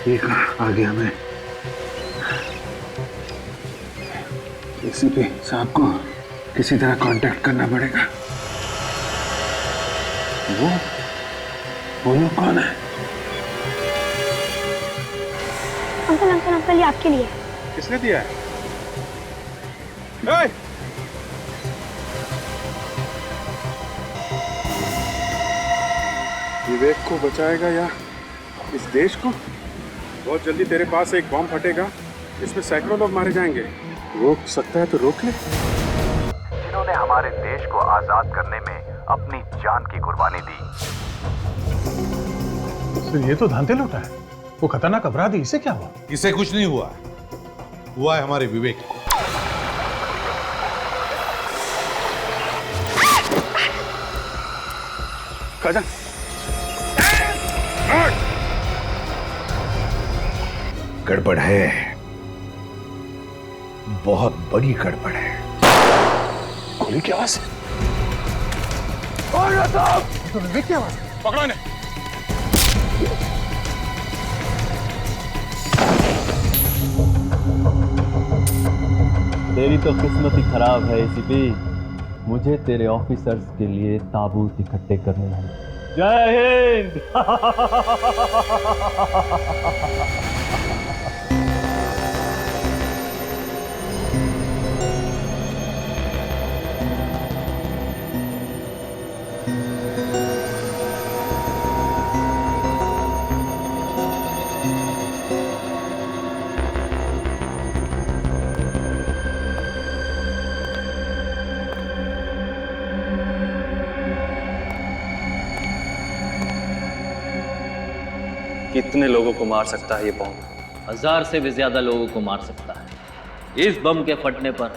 ये कहाँ आ गया मैं? एसीपी साहब को किसी तरह कांटेक्ट करना पड़ेगा। वो लोग कौन है? अंकल अंकल अंकल, ये आपके लिए। किसने दिया है? विवेक को बचाएगा या इस देश को? बहुत जल्दी तेरे पास एक बॉम्ब फटेगा, इसमें सैकड़ों लोग मारे जाएंगे। रोक सकता है तो रोक ले। जिन्होंने हमारे देश को आजाद करने में अपनी जान की कुर्बानी दी। तो ये तो धांधे लूटा है। वो खतरनाक अपराधी, इसे क्या हुआ? इसे कुछ नहीं हुआ, हुआ है हमारे विवेक को। खाजा, गड़बड़ है, बहुत बड़ी गड़बड़ है। गोली की आवाज। तो विवेक की आवाज। पकड़ो इन्हें। तेरी तो किस्मत ही खराब है एसीपी। मुझे तेरे ऑफिसर्स के लिए ताबूत इकट्ठे करने हैं। जय हिंद। कितने लोगों को मार सकता है ये बम? 1000 से भी ज्यादा लोगों को मार सकता है। इस बम के फटने पर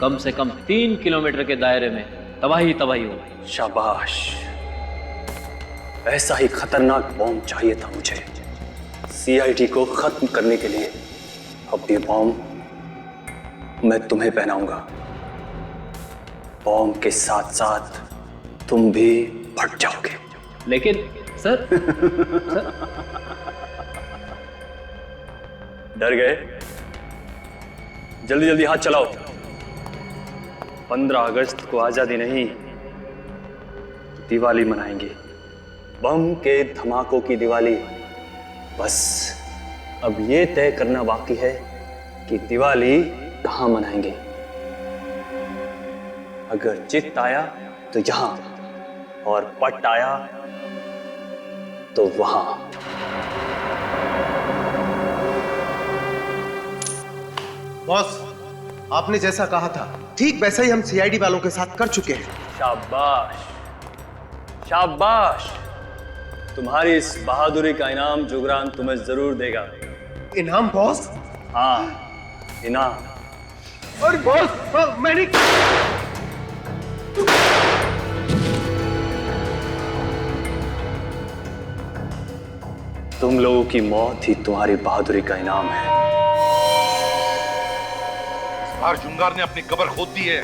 कम से कम 3 किलोमीटर के दायरे में तबाही तबाही होगी। शाबाश, ऐसा ही खतरनाक बम चाहिए था मुझे सीआईडी को खत्म करने के लिए। अब ये बम मैं तुम्हें पहनाऊंगा। बम के साथ साथ तुम भी फट जाओगे। लेकिन सर, डर गए? जल्दी जल्दी हाथ चलाओ। 15 अगस्त को आजादी नहीं, दिवाली मनाएंगे। बम के धमाकों की दिवाली। बस अब ये तय करना बाकी है कि दिवाली कहां मनाएंगे। अगर चित्त आया तो यहां, और पट आया तो वहां। बॉस, आपने जैसा कहा था ठीक वैसा ही हम सीआईडी वालों के साथ कर चुके हैं। शाबाश शाबाश, तुम्हारी इस बहादुरी का इनाम जुगरान तुम्हें जरूर देगा। इनाम बॉस? हाँ, इनाम। अरे बॉस, मैंने तुम लोगों की मौत ही तुम्हारी बहादुरी का इनाम है। इस बार जुंगार ने अपनी कब्र खोद दी है।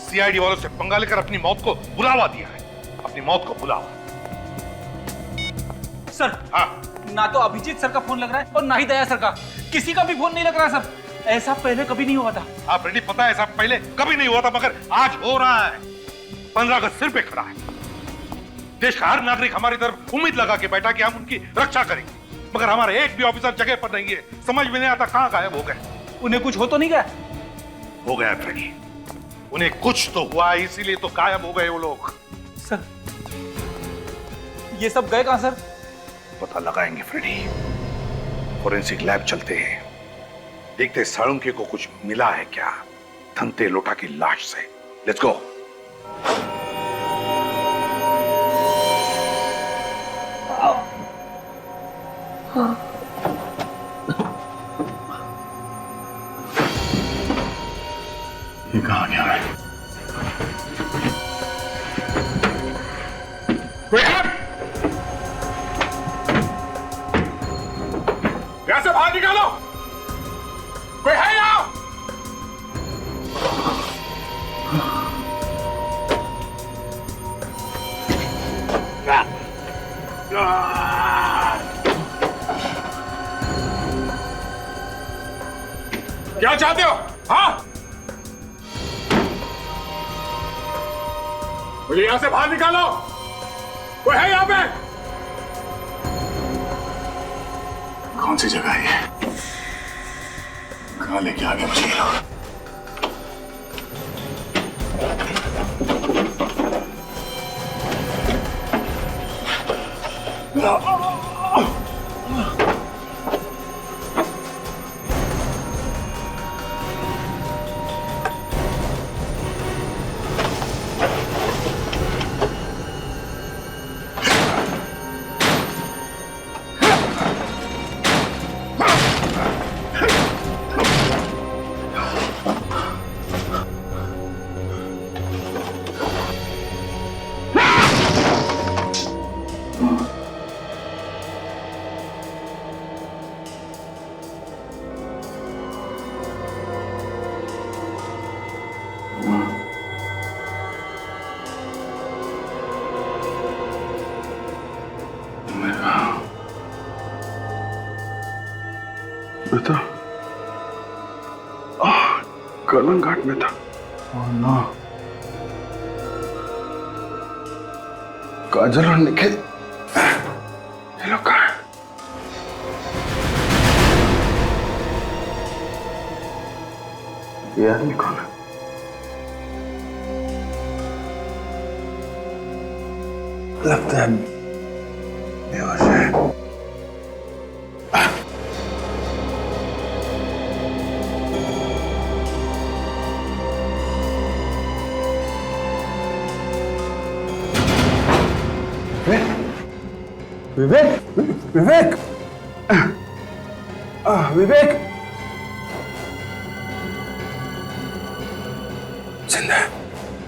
सीआईडी वालों से पंगा लेकर अपनी मौत को बुलावा दिया है। अपनी मौत को बुलावा। सर, हाँ, ना तो अभिजीत सर का फोन लग रहा है और ना ही दया सर का। किसी का भी फोन नहीं लग रहा सर। ऐसा पहले कभी नहीं हुआ था। आप रेडी, पता है ऐसा पहले कभी नहीं हुआ था, मगर आज हो रहा है। 15 अगस्त सिर पे खड़ा है। देश का हर नागरिक हमारी तरफ उम्मीद लगा के बैठा कि हम उनकी रक्षा करेंगे, मगर हमारे एक भी ऑफिसर जगह पर नहीं है। समझ में नहीं आता कहां गायब हो गए। उन्हें कुछ हो तो नहीं गया? हो गया फ्रेडी, उन्हें कुछ तो हुआ, इसीलिए तो गायब हो गए वो लोग। सर, ये सब गए कहां सर? पता लगाएंगे फ्रेडी। फोरेंसिक लैब चलते हैं, देखते साळुंके को कुछ मिला है क्या धनते लोटा की लाश से। Let's go. ये कहाँ गया है? यहां से बाहर निकालो। कोई है यहाँ? क्या चाहते हो? हाँ, मुझे यहां से बाहर निकालो। कोई है यहां पे? कौन सी जगह है ये? कहां लेके आ गए मुझे ये लोग? तो कर्लन घाट में था। ओह नो, काजल और निखिल ये लोग कहाँ हैं? ये आदमी कौन है? लगता है बेहोश है। विवेक, विवेक, विवेक जिंदा है,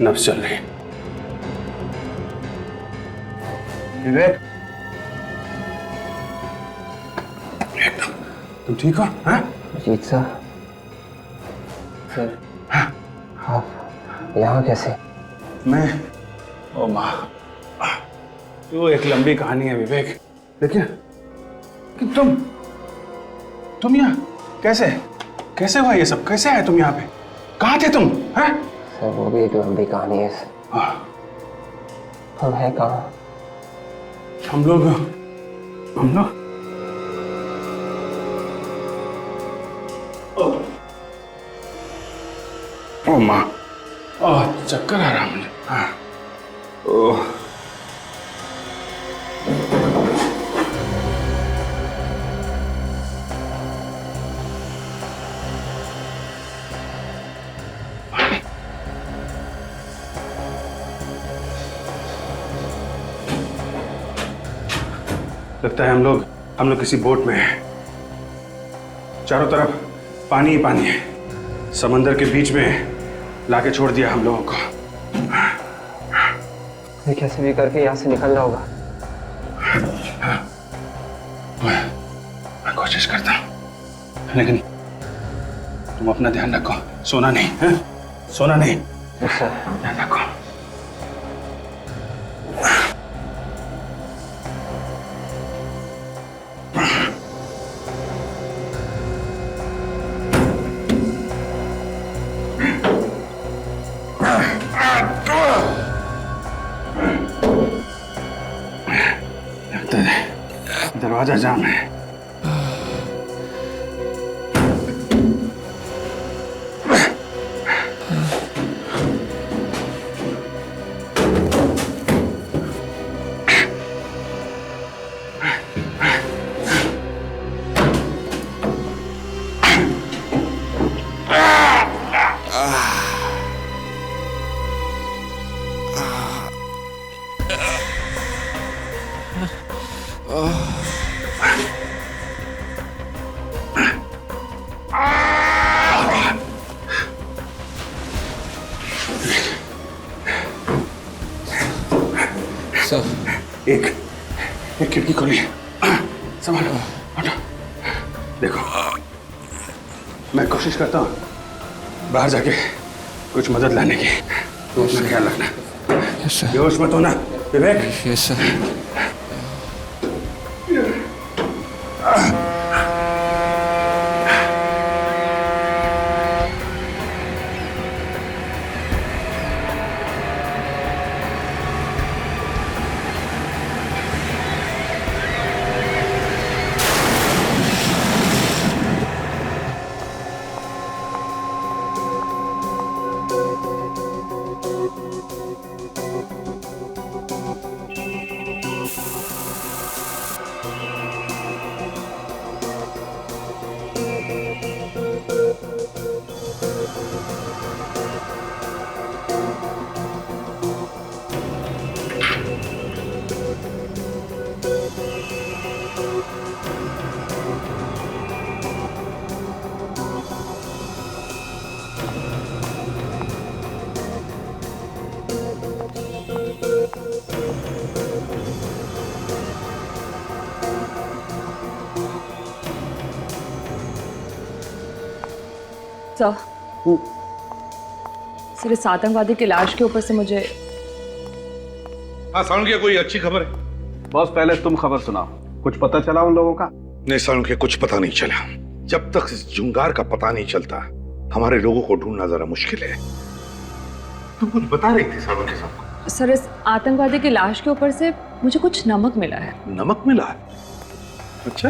नब्ज चल रही है। विवेक, एकदम तुम ठीक हो? हाँ? जीत सर, आप यहाँ कैसे? मैं, ओ माँ, तो एक लंबी कहानी है विवेक, लेकिन तुम यहाँ कैसे कैसे हुआ ये सब? कैसे आए तुम यहाँ पे? कहाँ थे तुम? हैं? सर वो भी एक लंबी कहानी है सर। हम हैं कहाँ? हम लोग ओ माँ, चक्कर आ रहा मुझे। हाँ, ओह, लगता है हम लोग किसी बोट में हैं। चारों तरफ पानी ही पानी है। समंदर के बीच में लाके छोड़ दिया हम लोगों को। ये कैसे भी करके यहाँ से निकलना होगा। मैं कोशिश करता हूँ, लेकिन तुम अपना ध्यान रखो, सोना नहीं है? सोना नहीं, ध्यान रखो। दरवाजा जाम है। एक खिड़की खोली है, संभालो, हटो। देखो, मैं कोशिश करता हूँ बाहर जाके कुछ मदद लाने की। तुम अपना ख्याल रखना। बेहोश मत होना विवेक। Yes sir. सर इस आतंकवादी की लाश के ऊपर से मुझे हाँ सालुंखे, कोई अच्छी खबर है? बॉस पहले तुम खबर सुनाओ, कुछ पता चला उन लोगों का? नहीं सालुंखे, कुछ पता नहीं चला। जब तक इस जुंगार का पता नहीं चलता हमारे लोगों को ढूंढना जरा मुश्किल है। तुम कुछ बता रही थी सालुंखे साहब? सर इस आतंकवादी की लाश के ऊपर से मुझे कुछ नमक मिला है। नमक मिला है? अच्छा।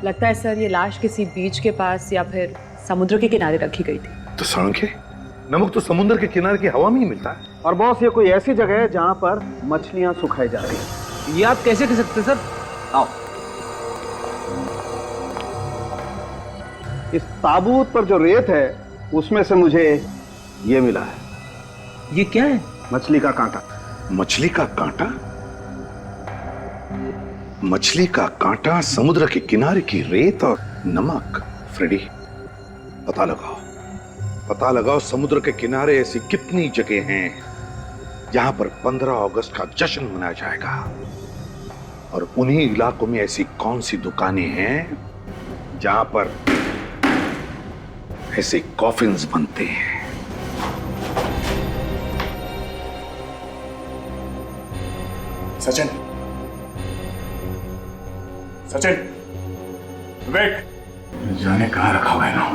लगता है सर ये लाश किसी बीच के पास या फिर समुद्र के किनारे रखी गई थी। तो सालुंखे, नमक तो समुद्र के किनारे की हवा में ही मिलता है। और बॉस ये कोई ऐसी जगह है जहां पर मछलियां सुखाई जा रही हैं। ये आप कैसे कह सकते सर? आओ, इस ताबूत पर जो रेत है उसमें से मुझे ये मिला है। ये क्या है? मछली का कांटा। मछली का कांटा? मछली का कांटा, समुद्र के किनारे की रेत और नमक। फ्रेडी, पता लगाओ, पता लगाओ समुद्र के किनारे ऐसी कितनी जगह हैं जहां पर 15 अगस्त का जश्न मनाया जाएगा, और उन्हीं इलाकों में ऐसी कौन सी दुकानें हैं जहां पर ऐसे कॉफिन्स बनते हैं। सचिन, सचिन, विवेक, जाने कहां रखा हुआ है ना?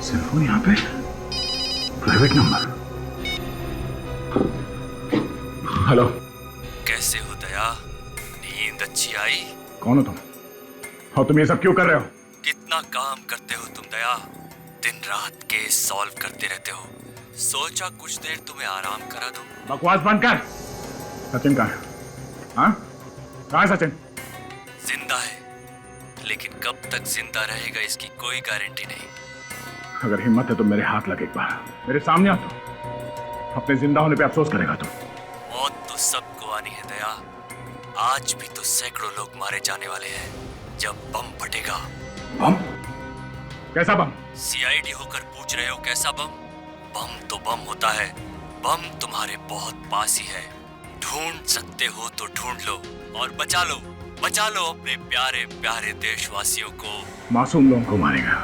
सेलफोन यहाँ पे, प्राइवेट नंबर। हेलो, कैसे हो दया? नींद अच्छी आई? कौन हो तुम? और तुम ये सब क्यों कर रहे हो? कितना काम करते हो तुम दया, दिन रात केस सॉल्व करते रहते हो। सोचा कुछ देर तुम्हें आराम करा दूं। बकवास बंद कर। सचिन कहाँ है? हाँ, कहाँ है सचिन? जिंदा है, लेकिन कब तक जिंदा रहेगा इसकी कोई गारंटी नहीं। अगर हिम्मत है तो मेरे हाथ लगे, एक बार मेरे सामने आ तो। अपने जिंदा होने पे अफसोस करेगा तो। मौत तो सबको आनी है दया। आज भी तो सैकड़ों लोग मारे जाने वाले हैं जब बम फटेगा। बम? कैसा बम? सीआईडी होकर पूछ रहे हो कैसा बम? बम तो बम होता है। बम तुम्हारे बहुत पास ही है। ढूंढ सकते हो तो ढूंढ लो और बचा लो, बचा लो अपने प्यारे प्यारे देशवासियों को। मासूम लोगों को मारेगा?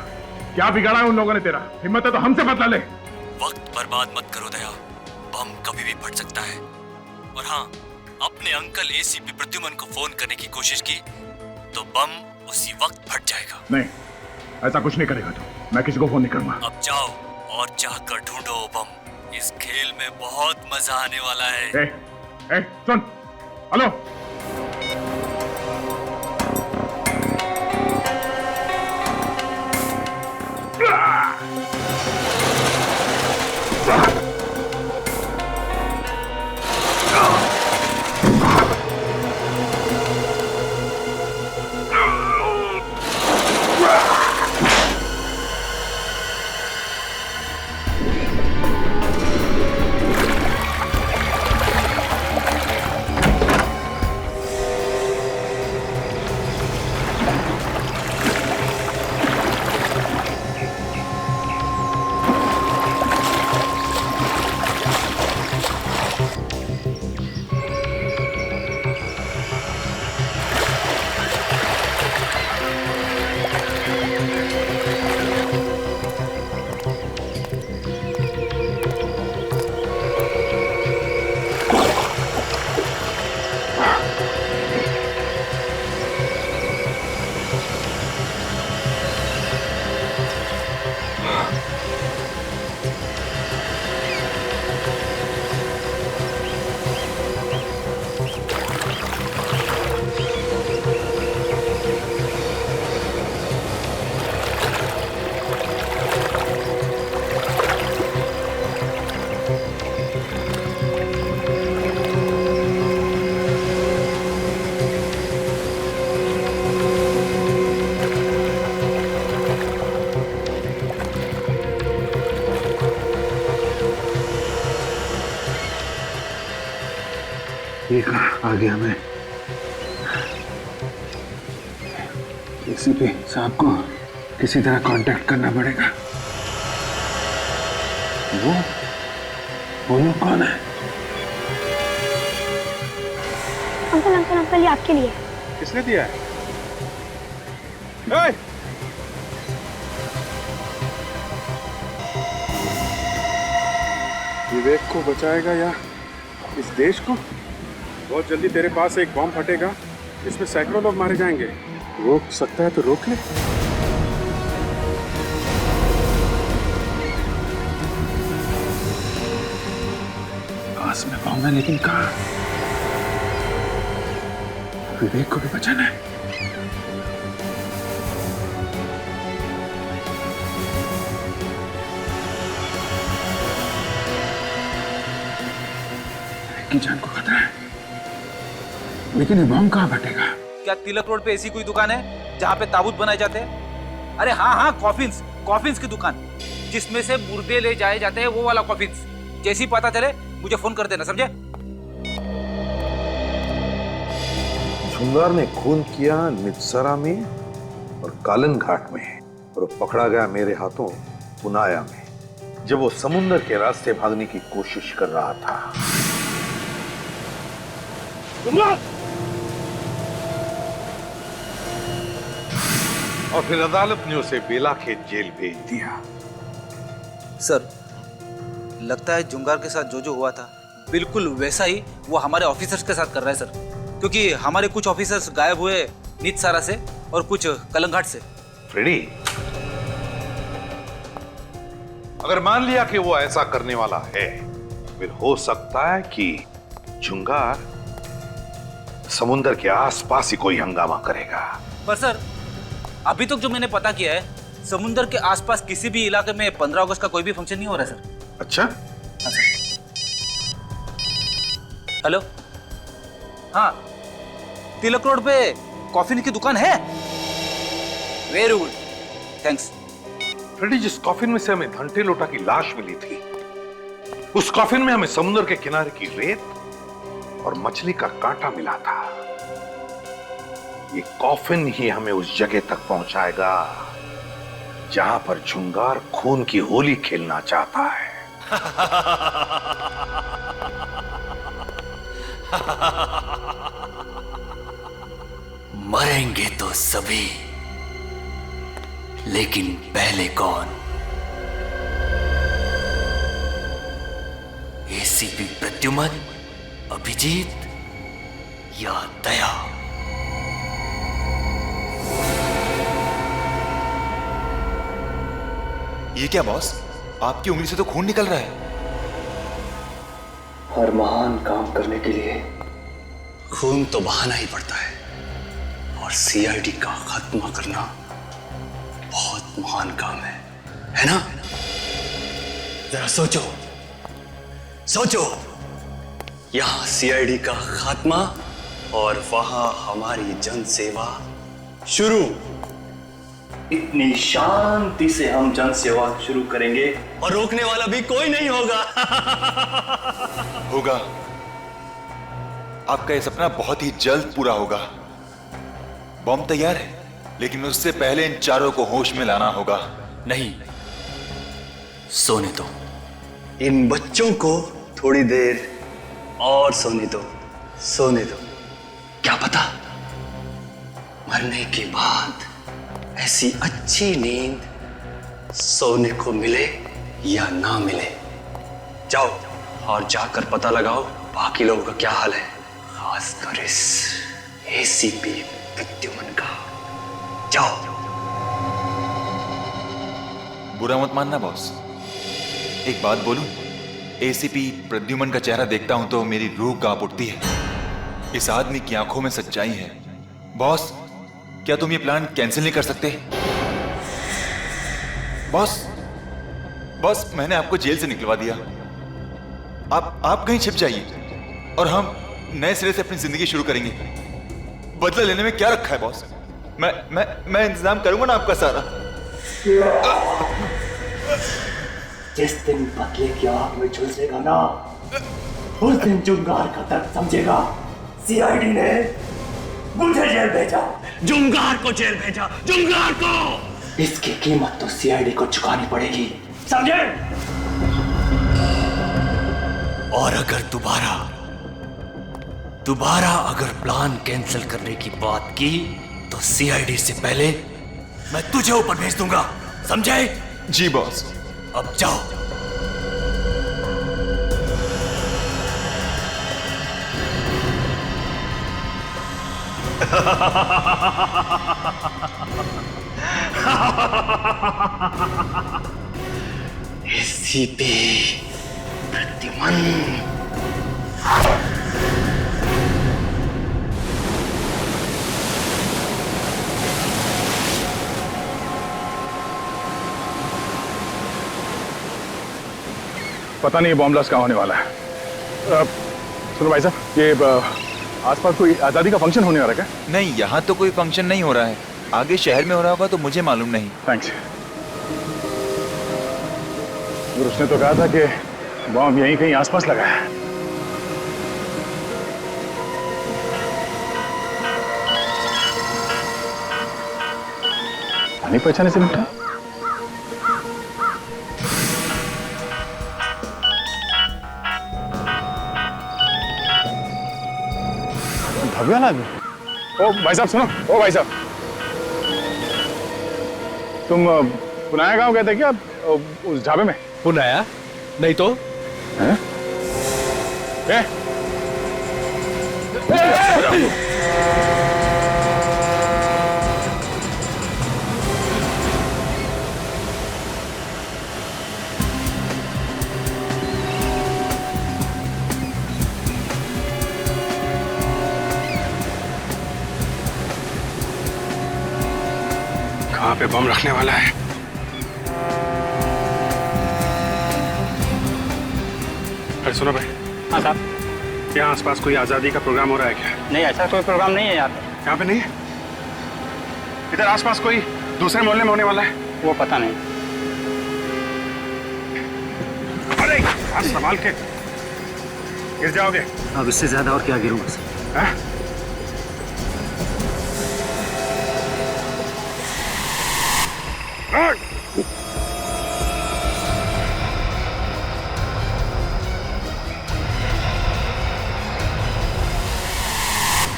क्या बिगाड़ा है उन लोगों ने तेरा? हिम्मत है तो हमसे बदला ले। वक्त बर्बाद मत करो दया, बम कभी भी फट सकता है। और हाँ, अपने अंकल एसीपी प्रद्युमन को फोन करने की कोशिश की तो बम उसी वक्त फट जाएगा। नहीं, ऐसा कुछ नहीं करेगा तू। मैं किसी को फोन नहीं करूंगा। अब जाओ और जाकर ढूंढो बम। इस खेल में बहुत मजा आने वाला है। ए, सुन, हेलो, ये कहाँ आ गया मैं? एसीपी साहब को किसी तरह कांटेक्ट करना पड़ेगा। वो लोग कौन है? अंकल अंकल अंकल, ये आपके लिए। किसने दिया है? विवेक को बचाएगा या इस देश को? बहुत जल्दी तेरे पास एक बॉम्ब फटेगा, इसमें सैकड़ों लोग मारे जाएंगे। रोक सकता है तो रोक ले। पास में बॉम्ब है, लेकिन कहाँ? विवेक को भी बचाना है। की जान को खतरा है, लेकिन ये बॉम्ब कहाँ फटेगा? क्या तिलक रोड पे ऐसी कोई दुकान है जहाँ पे ताबूत बनाए जाते हैं? अरे हाँ, कॉफिन्स की दुकान, जिसमें से मुर्दे ले जाए जाते हैं, वो वाला कॉफिन्स। जैसे ही पता चले मुझे फोन कर देना, समझे? झुंगार ने खून किया नित्सरा में और कालन घाट में, और पकड़ा गया मेरे हाथों पुनाया में, जब वो समुद्र के रास्ते भागने की कोशिश कर रहा था। और फिर अदालत ने उसे बेलाखेत जेल भेज दिया। सर, लगता है जुंगार के साथ जो हुआ था बिल्कुल वैसा ही वो हमारे ऑफिसर्स के साथ कर रहा है सर, क्योंकि हमारे कुछ ऑफिसर्स गायब हुए नित्सारा से और कुछ कलंघाट से। फ्रेडी, अगर मान लिया कि वो ऐसा करने वाला है, फिर हो सकता है कि जुंगार समुद्र के आसपास ही कोई हंगामा करेगा। पर सर, अभी तक जो मैंने पता किया है, समुद्र के आसपास किसी भी इलाके में 15 अगस्त का कोई भी फंक्शन नहीं हो रहा है सर। अच्छा? हाँ सर। हेलो, हाँ, तिलक रोड पे कॉफी की दुकान है। Very good, thanks. फ्रेडी, जिस कॉफिन में से हमें घंटे लोटा की लाश मिली थी, उस कॉफिन में हमें समुद्र के किनारे की रेत और मछली का कांटा मिला था। ये कॉफिन ही हमें उस जगह तक पहुंचाएगा जहां पर झुंगार खून की होली खेलना चाहता है। मरेंगे तो सभी, लेकिन पहले कौन? एसीपी प्रद्युमन, अभिजीत या दया? ये क्या बॉस, आपकी उंगली से तो खून निकल रहा है। हर महान काम करने के लिए खून तो बहाना ही पड़ता है, और सीआईडी का खात्मा करना बहुत महान काम है ना? जरा सोचो, यहां सीआईडी का खात्मा और वहां हमारी जन सेवा शुरू। इतनी शांति से हम जन सेवा शुरू करेंगे और रोकने वाला भी कोई नहीं होगा। होगा। आपका यह सपना बहुत ही जल्द पूरा होगा। बॉम्ब तैयार है, लेकिन उससे पहले इन चारों को होश में लाना होगा। नहीं, सोने दो। इन बच्चों को थोड़ी देर और सोने दो। क्या पता मरने के बाद ऐसी अच्छी नींद सोने को मिले या ना मिले। जाओ और जाकर पता लगाओ बाकी लोगों का क्या हाल है, खासकर इस एसीपी प्रद्युमन का। जाओ। बुरा मत मानना बॉस, एक बात बोलूं? एसीपी प्रद्युमन का चेहरा देखता हूं तो मेरी रूह कांप उठती है। इस आदमी की आंखों में सच्चाई है। बॉस, क्या तुम ये प्लान कैंसिल नहीं कर सकते? बॉस, मैंने आपको जेल से निकलवा दिया। आप कहीं छिप जाइए और हम नए सिरे से अपनी जिंदगी शुरू करेंगे। बदला लेने में क्या रखा है बॉस? मैं इंतजाम करूंगा ना आपका सारा। जिस दिन बदले की आग में झुलसेगा ना, उस दिन जुंगार का दर्द समझेगा। सीआईडी ने मुझे जेल भेजा, जुंगार को जेल भेजा, जुंगार को। इसकी कीमत तो सीआईडी को चुकानी पड़ेगी, समझे? और अगर दोबारा अगर प्लान कैंसिल करने की बात की तो सीआईडी से पहले मैं तुझे ऊपर भेज दूंगा, समझे? जी बॉस। अब जाओ। एसीपी प्रद्युमन। पता नहीं बॉम्ब ब्लास्ट कहाँ होने वाला है। सुनो भाई साहब, ये आसपास कोई आजादी का फंक्शन होने वाला है क्या? नहीं, यहाँ तो कोई फंक्शन नहीं हो रहा है। आगे शहर में हो रहा होगा तो मुझे मालूम नहीं। थैंक्स। उसने तो कहा था कि बॉम्ब यहीं कहीं आसपास लगा है। नहीं पहचाने से मिलता। भव्या ना। ओ भाई साहब सुनो, ओ भाई साहब, तुम पुनाया गांव गए थे क्या उस ढाबे में? पुनाया? नहीं तो। हैं? कहाँ पे बम रखने वाला है? अरे सुनो भाई। हाँ साहब। यहाँ आसपास कोई आजादी का प्रोग्राम हो रहा है क्या? नहीं, ऐसा कोई प्रोग्राम नहीं है यहाँ पे। यहाँ पे नहीं है? इधर आसपास कोई दूसरे मोहल्ले में होने वाला है? वो पता नहीं। अरे हाथ संभाल के, गिर जाओगे। अब इससे ज्यादा और क्या गिरूंगा सर?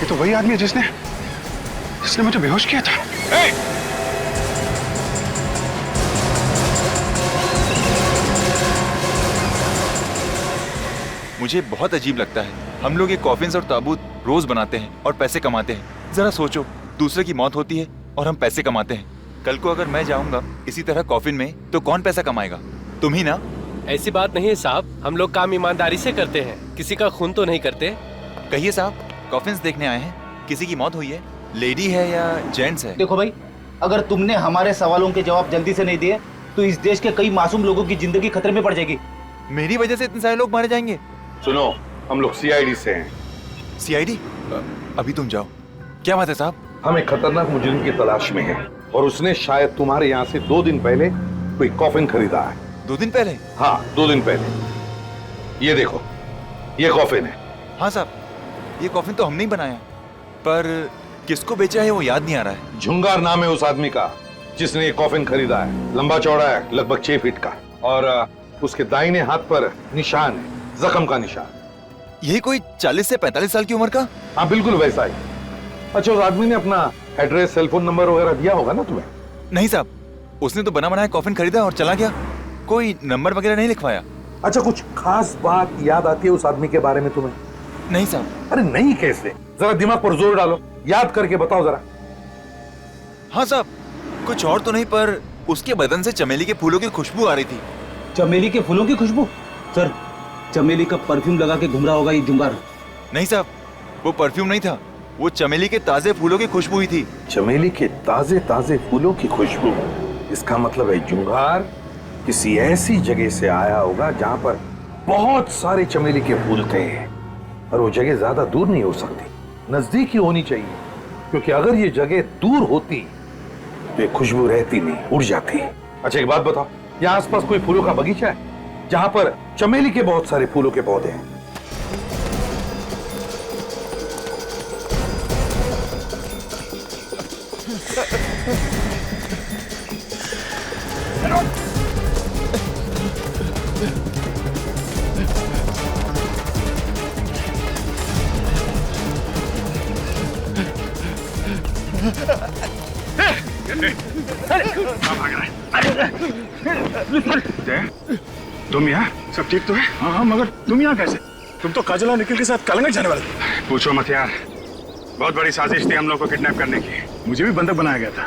ये तो वही आदमी है जिसने मुझे बेहोश किया था। मुझे बहुत अजीब लगता है। हम लोग ये कॉफिन्स और ताबूत रोज बनाते हैं और पैसे कमाते हैं। जरा सोचो, दूसरे की मौत होती है और हम पैसे कमाते हैं। कल को अगर मैं जाऊंगा इसी तरह कॉफिन में तो कौन पैसा कमाएगा? तुम ही ना। ऐसी बात नहीं है साहब, हम लोग काम ईमानदारी से करते हैं, किसी का खून तो नहीं करते। कहिए साहब, कॉफिन्स देखने आए हैं, किसी की मौत हुई है? लेडी है या जेंट्स है? देखो भाई, अगर तुमने हमारे सवालों के जवाब जल्दी से नहीं दिए तो इस देश के कई मासूम लोगों की जिंदगी खतरे में पड़ जाएगी। मेरी वजह से इतने सारे लोग मारे जाएंगे? सुनो, हम लोग सीआईडी से हैं। सीआईडी? अभी तुम जाओ। क्या बात है साहब? हम एक खतरनाक मुजरिम की तलाश में हैं और उसने शायद तुम्हारे यहाँ से 2 दिन पहले कोई कॉफिन खरीदा है। 2 दिन पहले? हाँ, 2 दिन पहले। ये देखो, ये कॉफिन है। हाँ साहब, ये कॉफिन तो हमने ही बनाया, पर किसको बेचा है वो याद नहीं आ रहा है। झुंगार नाम है उस आदमी का जिसने ये कॉफिन खरीदा है। लंबा चौड़ा है, लगभग 6 फीट का, और उसके दाहिने हाथ पर निशान है, जख्म का निशान। यही कोई 40 से 45 साल की उम्र का? हाँ, बिल्कुल वैसा ही। अच्छा, उस आदमी ने अपना एड्रेस, सेलफोन नंबर वगैरह दिया होगा ना तुम्हें? नहीं साहब, उसने तो बना बनाया कॉफिन खरीदा और चला गया, कोई नंबर वगैरह नहीं लिखवाया। अच्छा, कुछ खास बात याद आती है उस आदमी के बारे में तुम्हें? नहीं साहब। अरे नहीं कैसे? जरा दिमाग पर जोर डालो, याद करके बताओ जरा। हाँ साहब, कुछ और तो नहीं, पर उसके बदन से चमेली के फूलों की खुशबू आ रही थी। चमेली के फूलों की खुशबू? सर, चमेली का परफ्यूम लगा के घूम रहा होगा ये जुंगार। नहीं साहब, वो परफ्यूम नहीं था, वो चमेली के ताजे फूलों की खुशबू ही थी। चमेली के ताजे ताजे फूलों की खुशबू? इसका मतलब है जुंगार किसी ऐसी जगह से आया होगा जहां पर बहुत सारे चमेली के फूल थे, और वो जगह ज्यादा दूर नहीं हो सकती, नजदीक ही होनी चाहिए, क्योंकि अगर ये जगह दूर होती तो ये खुशबू रहती नहीं, उड़ जाती। अच्छा, एक बात बताओ, यहाँ आसपास कोई फूलों का बगीचा है जहां पर चमेली के बहुत सारे फूलों के पौधे हैं? तुम यहाँ सब ठीक तो है? हाँ, मगर तुम यहाँ कैसे? तुम तो काजल और निखिल के साथ कलंगट जाने वाले थे। पूछो मत यार, बहुत बड़ी साजिश थी हम लोग को किडनैप करने की। मुझे भी बंधक बनाया गया था।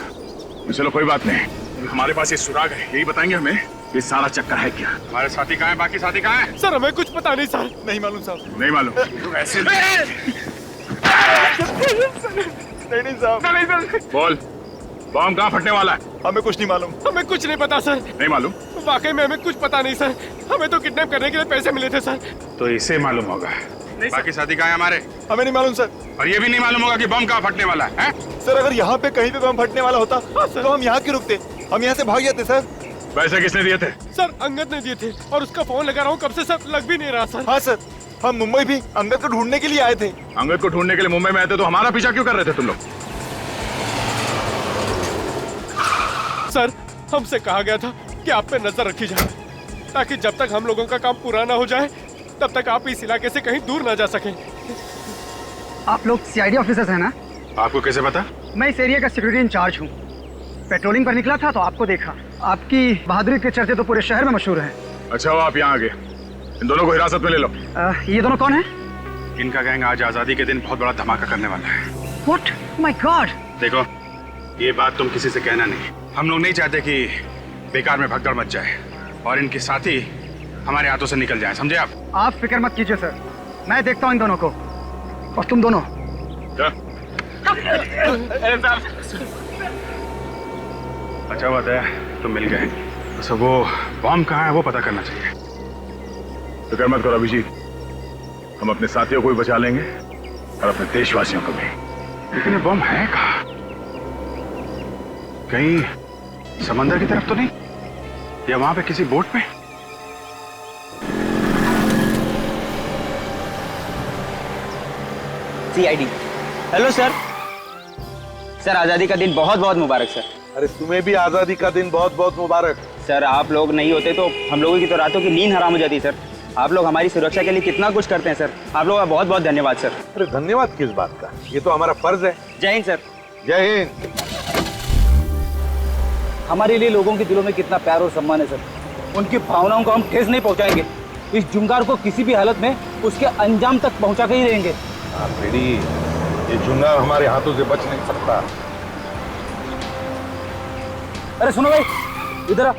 चलो कोई बात नहीं, हमारे पास ये सुराग है, यही बताएंगे हमें ये सारा चक्कर है क्या। हमारे साथी कहाँ हैं? बाकी साथी कहाँ हैं? सर हमें कुछ पता नहीं सर। नहीं मालूम साहब। नहीं मालूम? तुम ऐसे नहीं साहब। बोल, बॉम्ब कहाँ फटने वाला है? हमें कुछ नहीं मालूम। हमें कुछ नहीं पता सर। नहीं मालूम? वाकई में हमें कुछ पता नहीं सर। हमें तो किडनैप करने के लिए पैसे मिले थे सर। तो इसे मालूम होगा। बाकी साथी कहाँ हैं हमारे? हमें नहीं मालूम सर। और ये भी नहीं मालूम होगा कि बम कहाँ फटने वाला है? सर अगर यहाँ पे कहीं पे बम फटने वाला होता तो हम यहाँ क्यों रुकते? हम यहाँ से भाग जाते सर। पैसे किसने दिए थे? सर अंगद ने दिए थे और उसका फोन लगा रहा हूँ कब से सर, लग भी नहीं रहा सर। हाँ सर, हम मुंबई भी अंगद को ढूंढने के लिए आए थे। अंगद को ढूंढने के लिए मुंबई में आए थे तो हमारा पीछा क्यों कर रहे थे तुम लोग? सर हमसे कहा गया था कि आप पे नजर रखी जाए ताकि जब तक हम लोगों का काम पूरा ना हो जाए तब तक आप इस इलाके से कहीं दूर ना जा सकें। आप लोग सीआईडी ऑफिसर्स हैं ना? आपको कैसे पता? मैं इस एरिया का सिक्योरिटी इंचार्ज हूँ। पेट्रोलिंग पर निकला था तो आपको देखा। आपकी बहादुरी के चर्चे तो पूरे शहर में मशहूर हैं। अच्छा हो आप यहाँ आ गए। इन दोनों को हिरासत में ले लो। ये दोनों कौन है? इनका गैंग आज आजादी के दिन बहुत बड़ा धमाका करने वाला है। What? My God! देखो, ये बात तुम किसी से कहना नहीं। हम लोग नहीं चाहते कि बेकार में भगदड़ मच जाए और इनके साथी हमारे हाथों से निकल जाए, समझे आप? आप फिक्र मत कीजिए सर, मैं देखता हूँ इन दोनों को। और तुम दोनों अच्छा बात है तुम मिल गए। अच्छा वो बॉम्ब कहाँ है वो पता करना चाहिए। फिक्र मत करो अभिजीत, हम अपने साथियों को भी बचा लेंगे और अपने देशवासियों को भी। लेकिन ये बॉम्ब है कहाँ? कहीं समंदर की तरफ तो नहीं, या वहां पे किसी बोट पे? सीआईडी। Hello sir. सर आजादी का दिन बहुत बहुत मुबारक सर। अरे तुम्हें भी आजादी का दिन बहुत बहुत मुबारक। सर आप लोग नहीं होते तो हम लोगों की तो रातों की नींद हराम हो जाती सर। आप लोग हमारी सुरक्षा के लिए कितना कुछ करते हैं सर। आप लोगों का बहुत बहुत धन्यवाद सर। अरे धन्यवाद किस बात का, ये तो हमारा फर्ज है। जय हिंद सर। जय हिंद। हमारे लिए लोगों के दिलों में कितना प्यार और सम्मान है सर। उनकी भावनाओं को हम ठेस नहीं पहुंचाएंगे। इस जुंगार को किसी भी हालत में उसके अंजाम तक पहुंचा के ही रहेंगे। बेटी, ये जुंगार हमारे हाथों से बच नहीं सकता। अरे सुनो भाई, इधर आ।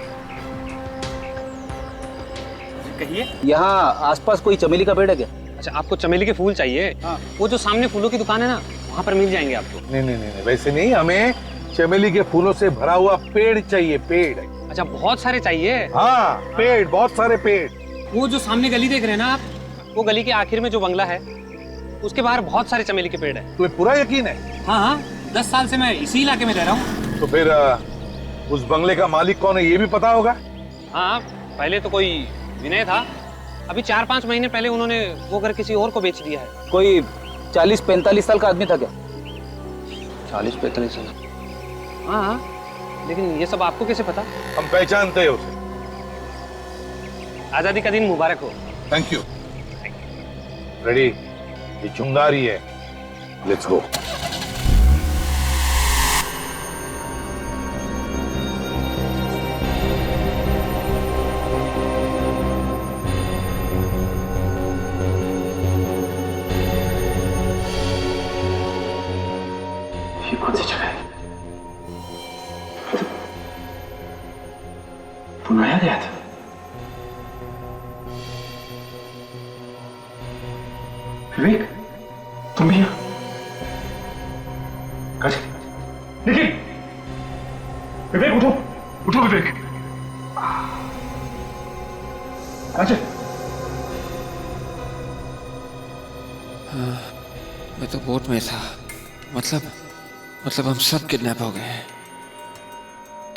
कहिए। यहाँ आसपास कोई चमेली का पेड़ है क्या? अच्छा आपको चमेली के फूल चाहिए? हाँ। वो जो सामने फूलों की दुकान है ना, वहाँ पर मिल जाएंगे आपको। नहीं, वैसे नहीं, हमें चमेली के फूलों से भरा हुआ पेड़ चाहिए। पेड़? अच्छा बहुत सारे चाहिए? हाँ पेड़, बहुत सारे पेड़। वो जो सामने गली देख रहे हैं ना आप, वो गली के आखिर में जो बंगला है उसके बाहर बहुत सारे चमेली के पेड़ है। तुम्हें पूरा यकीन है? हाँ, 10 साल से मैं इसी इलाके में रह रहा हूँ। तो फिर उस बंगले का मालिक कौन है ये भी पता होगा? हाँ, पहले तो कोई विनय था, अभी 4-5 महीने पहले उन्होंने वो घर किसी और को बेच दिया है। कोई 40-45 साल का आदमी था क्या? 40-45 साल? हाँ, लेकिन ये सब आपको कैसे पता? हम पहचानते हैं उसे। आजादी का दिन मुबारक हो। Thank you. रेडी? ये चुंगारी है। Let's go. ये कौन सी जगह है? बनाया गया था। विवेक, तुम भी यहाँ? निखिल, विवेक उठो, उठो विवेक। काजल, मैं तो बोट में था। मतलब हम सब किडनैप हो गए हैं।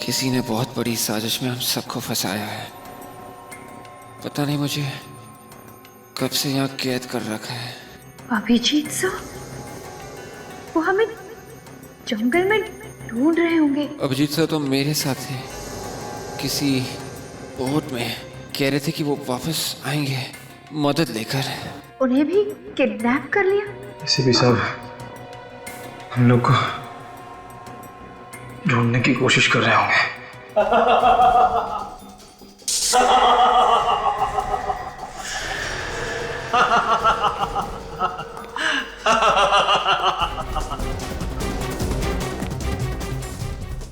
किसी ने बहुत बड़ी साजिश में हम सबको फंसाया है। पता नहीं मुझे कब से यहाँ कैद कर रखा है। अभिजीत सर, वो हमें जंगल में ढूंढ रहे होंगे। अभिजीत सर तो मेरे साथ थे, किसी बोट में कह रहे थे कि वो वापस आएंगे मदद लेकर। उन्हें भी किडनैप कर लिया? एसीपी साहब, हम लोग को ढूंढने की कोशिश कर रहे होंगे।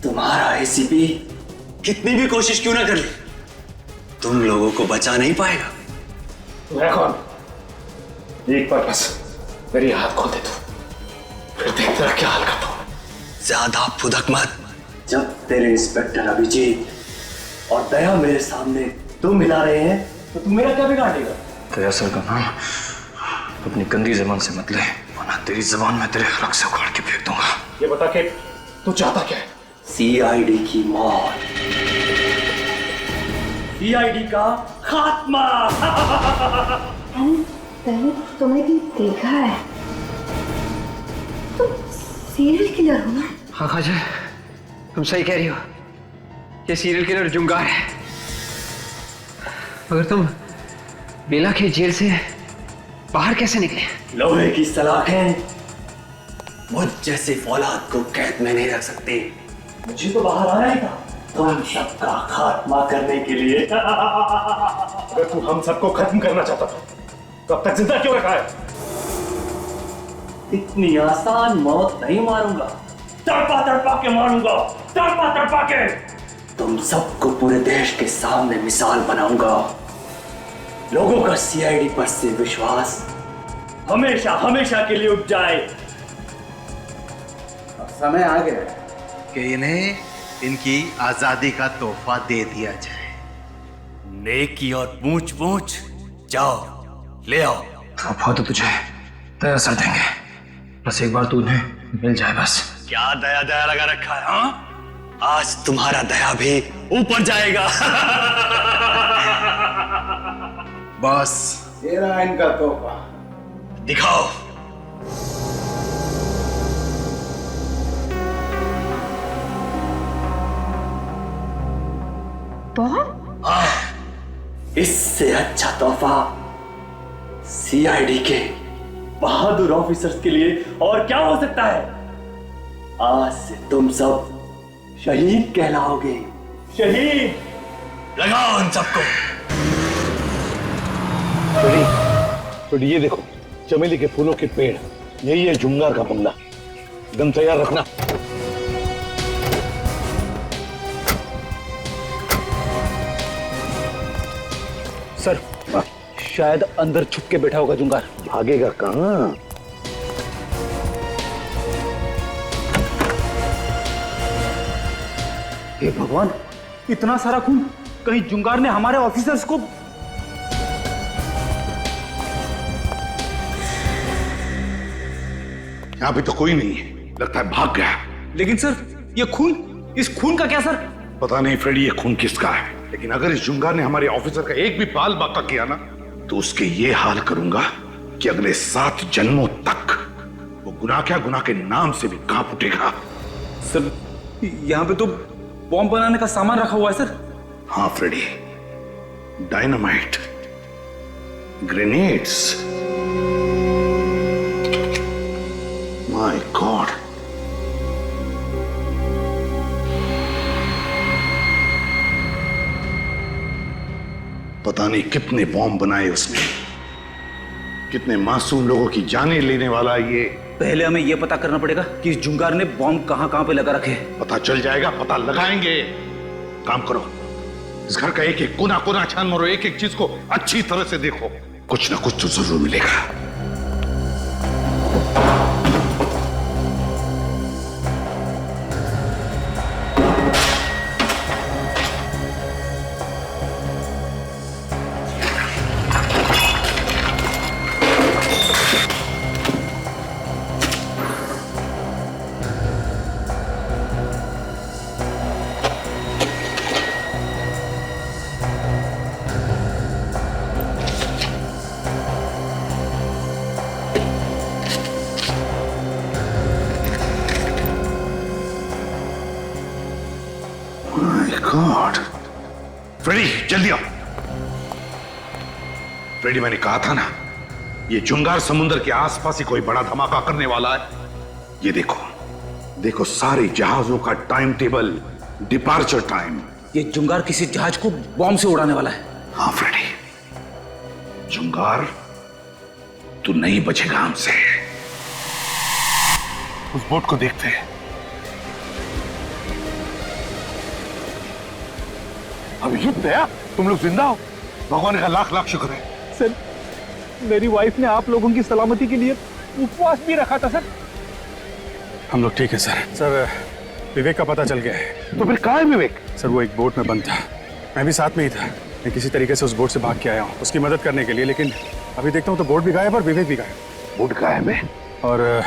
तुम्हारा एसीपी कितनी भी कोशिश क्यों ना कर ली, तुम लोगों को बचा नहीं पाएगा। मैं कौन? एक बार बस मेरी हाथ खोल दे तू, फिर देख तेरा क्या हाल करता हूं। ज्यादा फुदक मत। जब तेरे इंस्पेक्टर अभिजीत और दया मेरे सामने तुम मिला रहे हैं तो तू मेरा क्या बिगाड़ देगा? दया सर का नाम अपनी गंदी जबान से मत ले, वरना तेरी जबान में तेरे हलक से उखाड़ के फेंक दूंगा। ये बता के तू चाहता क्या है? सीआईडी की मौत, सीआईडी का खात्मा। मैंने तुम्हें भी देखा है, तुम सीरियल किलर हो ना? हाँ खाजा, तुम सही कह रही हो, ये सीरियल किलर जुंगार है। मगर तुम बेला के जेल से बाहर कैसे निकले? लोहे की सलाखें मुझ जैसे फौलाद को कैद में नहीं रख सकते। मुझे तो बाहर आना ही था तुम सबका खात्मा करने के लिए। अगर तू हम सबको खत्म करना चाहता था तो अब तक जिंदा क्यों रखा है? इतनी आसान मौत नहीं मारूंगा, तड़पा तड़पा के मारूंगा, तड़पा तड़पा के। तुम सबको पूरे देश के सामने मिसाल बनाऊंगा। लोगों का सीआईडी पर से विश्वास हमेशा हमेशा के लिए उठ जाए। अब समय आ गया कि इन्हें इनकी आजादी का तोहफा दे दिया जाए। नेकी और पूछ पूछ, जाओ ले आओ। तोहफा तो तुझे दया सर देंगे, बस एक बार तू उन्हें मिल जाए बस। क्या दया दया लगा रखा है? हाँ, आज तुम्हारा दया भी ऊपर जाएगा। बस ये रहा इनका तोहफा, दिखाओ। बॉम्ब? हाँ, इससे अच्छा तोहफा सीआईडी के बहादुर ऑफिसर्स के लिए और क्या हो सकता है? आज से तुम सब शहीद कहलाओगे। शहीद। लगाओ उन सबको। तो ये देखो, चमेली के फूलों के पेड़, यही है जुंगार का बंगला। एकदम तैयार रखना। सर, शायद अंदर छुप के बैठा होगा जुंगार। भागेगा कहां? हे भगवान, इतना सारा खून! कहीं जुंगार ने हमारे ऑफिसर्स को... यहाँ पे तो कोई नहीं है, लगता है भाग गया। लेकिन सर, ये खून, इस खून का क्या सर? पता नहीं फ्रेडी ये खून किसका है, लेकिन अगर इस जुंगार ने हमारे ऑफिसर का एक भी बाल बाका किया ना, तो उसके ये हाल करूंगा कि अगले 7 जन्मों तक वो गुनाह क्या, गुनाह के नाम से भी कांप उठेगा। सर, यहाँ पे तो बॉम्ब बनाने का सामान रखा हुआ है सर। हाँ Freddy, dynamite, grenades. My god, पता नहीं कितने बॉम्ब बनाए उसने, कितने मासूम लोगों की जानें लेने वाला ये। पहले हमें यह पता करना पड़ेगा कि इस जुंगार ने बॉम्ब कहां पे लगा रखे। पता चल जाएगा, पता लगाएंगे। काम करो, इस घर का एक एक कोना कोना छान मारो, एक एक चीज को अच्छी तरह से देखो, कुछ ना कुछ तो जरूर मिलेगा। My God. फ्रेडी जल्दी आओ। फ्रेडी मैंने कहा था ना, ये जुंगार समुद्र के आसपास ही कोई बड़ा धमाका करने वाला है। ये देखो, देखो सारे जहाजों का टाइम टेबल, डिपार्चर टाइम। ये जुंगार किसी जहाज को बॉम्ब से उड़ाने वाला है। हाँ फ्रेडी, जुंगार तू नहीं बचेगा हमसे। उस बोट को देखते हैं। अभिजीत दया, तुम लोग जिंदा हो, भगवान का लाख लाख शुक्र है। सर, मेरी वाइफ ने आप लोगों की सलामती के लिए उपवास भी रखा था सर। हम लोग ठीक है सर। सर, विवेक का पता चल गया है। तो फिर कहाँ है विवेक? सर, वो एक बोट में बंद था, मैं भी साथ में ही था। मैं किसी तरीके से उस बोट से भाग के आया हूँ उसकी मदद करने के लिए, लेकिन अभी देखता हूँ तो बोट भी गायब और विवेक भी गायब। बोट गायब है और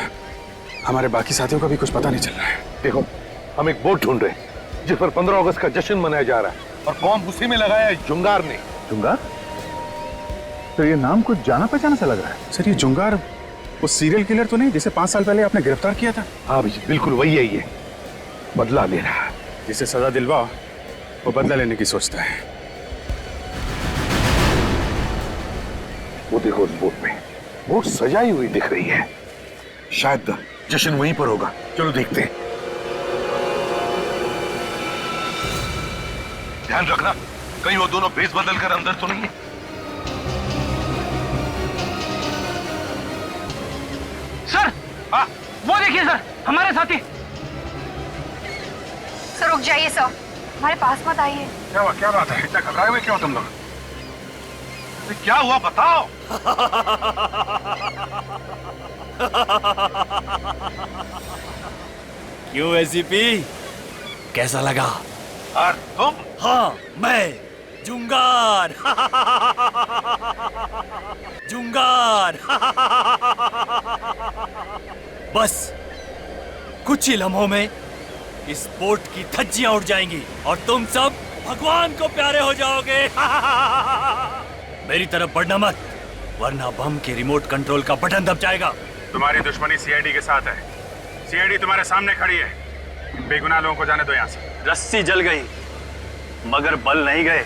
हमारे बाकी साथियों का भी कुछ पता नहीं चल रहा है। देखो, हम एक बोट ढूंढ रहे हैं जिस पर 15 अगस्त का जश्न मनाया जा रहा है, और बॉम्ब उसी में लगाया है जुंगार ने। जुंगार? तो ये नाम कुछ जाना पहचाना सा लग रहा है। सर, ये जुंगार वो सीरियल किलर तो नहीं जिसे 5 साल पहले आपने गिरफ्तार किया था? हाँ अभिजीत, बिल्कुल वही है। ये बदला ले रहा है। जिसे सजा दिलवाओ वो बदला लेने की सोचता है। वो देखो, उस बोट में बोट सजाई हुई दिख रही है। शायद जश्न वहीं पर होगा। चलो देखते हैं। ध्यान रखना कहीं वो दोनों भेस बदल कर अंदर तो नहीं है। सर, वो देखिए सर, हमारे साथी। सर रुक जाइए सर, हमारे पास मत आइए। क्या हुआ? क्या बात है? इतना घबराए हुए क्यों तुम लोग? क्या हुआ बताओ। क्यों एसीपी, कैसा लगा? और तुम? हाँ, मैं जुंगार। जुंगार। बस कुछ ही लम्हों में इस बोट की धज्जियां उड़ जाएंगी और तुम सब भगवान को प्यारे हो जाओगे। मेरी तरफ बढ़ना मत, वरना बम के रिमोट कंट्रोल का बटन दब जाएगा। तुम्हारी दुश्मनी सीआईडी के साथ है। सीआईडी तुम्हारे सामने खड़ी है। बेगुनाह लोगों को जाने दो यहाँ से। रस्सी जल गई मगर बल नहीं गए।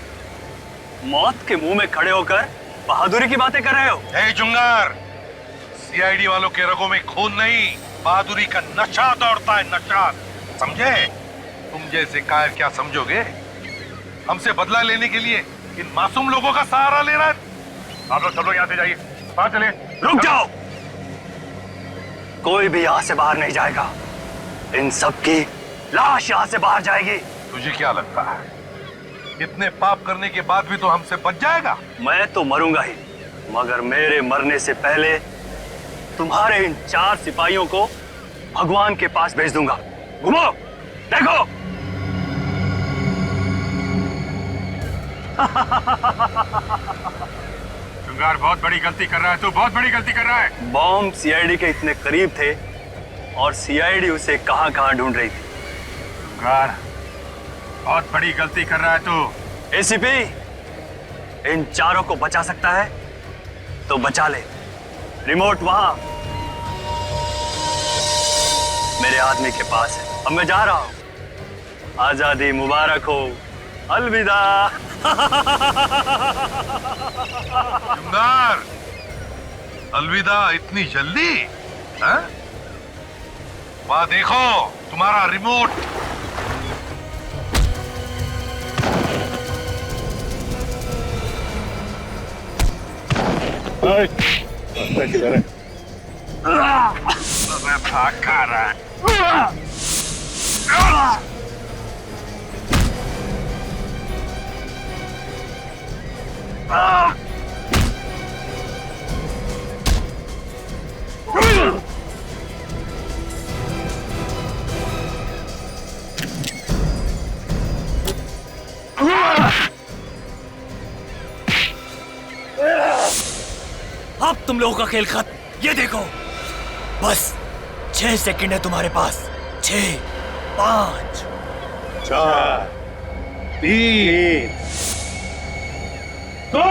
मौत के मुंह में खड़े होकर बहादुरी की बातें कर रहे हो। हे जुंगार, सीआईडी वालों के रगों में खून नहीं, बहादुरी का नशा दौड़ता है, नशा। समझे? तुम जैसे कायर क्या समझोगे? हमसे बदला लेने के लिए इन मासूम लोगों का सहारा ले रहा है। आप लोग सब लोग यहाँ से जाइए। बाहर चले। रुक जाओ, कोई भी यहाँ से बाहर नहीं जाएगा। इन सब की लाश यहाँ से बाहर जाएगी। तुझे क्या लगता है इतने पाप करने के बाद भी तो हमसे बच जाएगा? मैं तो मरूंगा ही, मगर मेरे मरने से पहले तुम्हारे इन 4 सिपाहियों को भगवान के पास भेज दूंगा। घूमो, देखो। जुंगार, बहुत बड़ी गलती कर रहा है तू, बहुत बड़ी गलती कर रहा है। बॉम्ब सीआईडी के इतने करीब थे और सीआईडी उसे कहां-कहां ढूंढ रही थी। जुंगार, बहुत बड़ी गलती कर रहा है तू। एसीपी, इन 4 को बचा सकता है तो बचा ले। रिमोट वहां मेरे आदमी के पास है। अब मैं जा रहा हूं। आजादी मुबारक हो। अलविदा। जुंगार, अलविदा इतनी जल्दी? हाँ? वहां देखो तुम्हारा रिमोट। मैं भाग खा रहा है। अब तुम लोगों का खेल खत्म। ये देखो, बस 6 सेकंड है तुम्हारे पास। 6, 5, 4, 3, 2।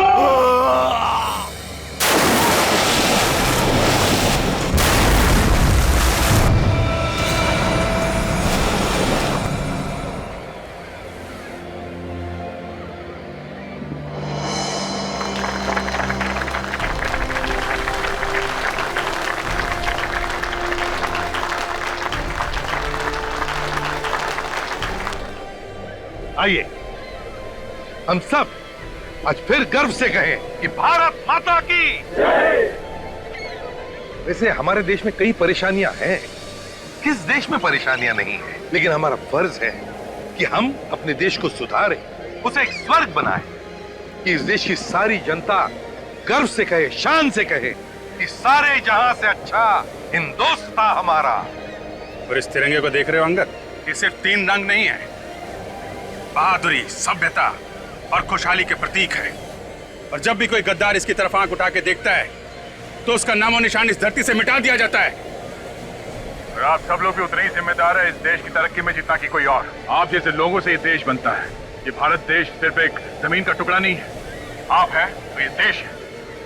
आइए हम सब आज फिर गर्व से कहें कि भारत माता की जय। वैसे हमारे देश में कई परेशानियां हैं, किस देश में परेशानियां नहीं है, लेकिन हमारा फर्ज है कि हम अपने देश को सुधारें, उसे एक स्वर्ग बनाएं, कि इस देश की सारी जनता गर्व से कहे, शान से कहे कि सारे जहां से अच्छा हिंदुस्तान हमारा। और इस तिरंगे को देख रहे हो अंगद, ये सिर्फ 3 रंग नहीं है, बहादुरी, सभ्यता और खुशहाली के प्रतीक है। और जब भी कोई गद्दार इसकी तरफ आंख उठा के देखता है तो उसका नामो निशान इस धरती से मिटा दिया जाता है। और आप सब लोग भी उतने ही जिम्मेदार है इस देश की तरक्की में जितना कि कोई और। आप जैसे लोगों से ये देश बनता है। ये भारत देश सिर्फ एक जमीन का टुकड़ा नहीं है, आप हैं तो ये देश है।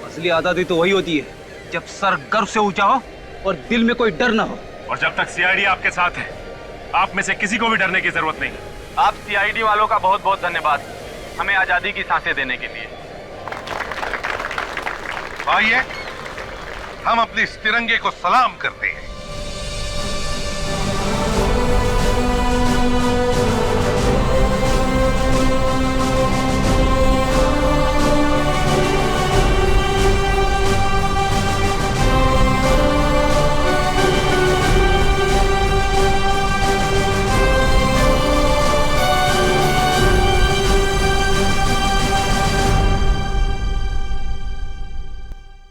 असली आजादी तो वही होती है जब सर गर्व से ऊंचा हो और दिल में कोई डर ना हो। और जब तक सीआईडी आपके साथ है, आप में से किसी को भी डरने की जरूरत नहीं। आप सीआईडी वालों का बहुत बहुत धन्यवाद हमें आजादी की सांसें देने के लिए। आइए हम अपने इस तिरंगे को सलाम करते हैं।